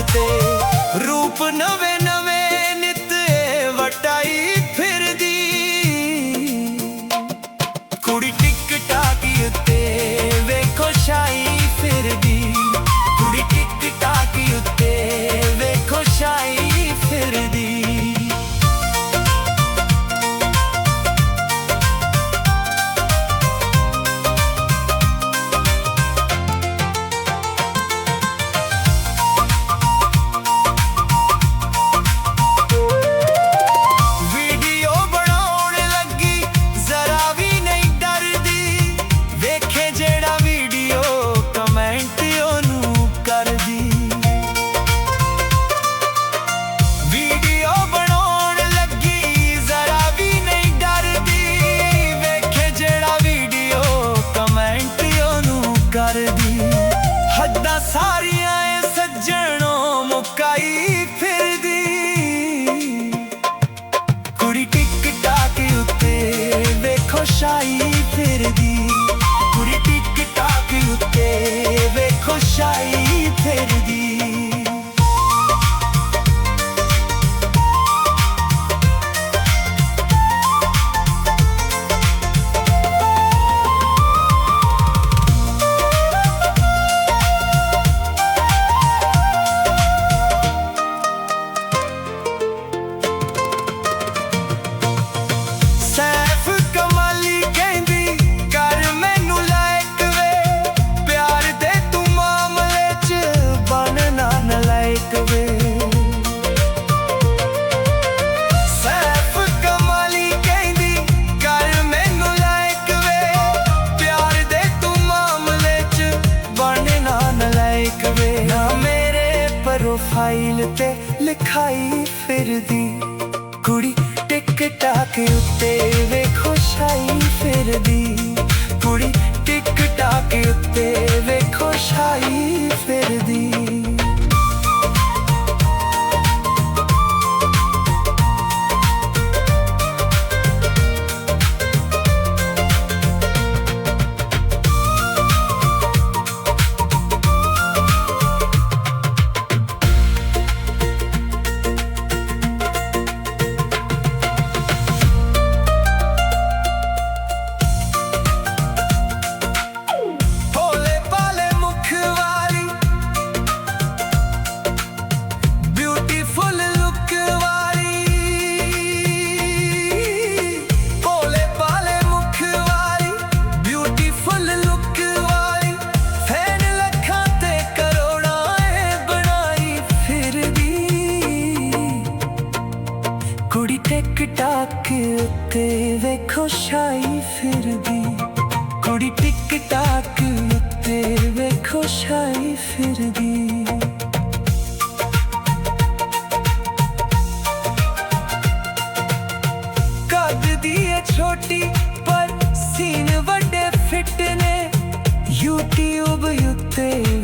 उत्ते रूप नवे नवे नित वटाई फिरदी कुड़ी टिक टाकी उत्ते वेखो शाई फिरदी कुड़ी टिक टाकी उत्ते वेखो शाई फिरदी हद्दां सारियां सज्जनों मुकाई फिरदी कुड़ी टिक टाक उत्ते वेखो शाई फिरदी कुड़ी टिक टाक उत्ते वेखो शाई फिरदी प्रोफाइल ते लिखाई फिरदी कुड़ी टिक टाक उत्ते वेखो शाई फिरदी कुड़ी टिक टाक उत्ते वेखो शाई फिरदी कुड़ी टिक टाक उत्ते वेखो शाई फिरदी कुड़ी टिक टाक उत्ते वेखो शाई फिरदी कद दी है छोटी पर सीन वड्डे फिट ने यूट्यूब उत्ते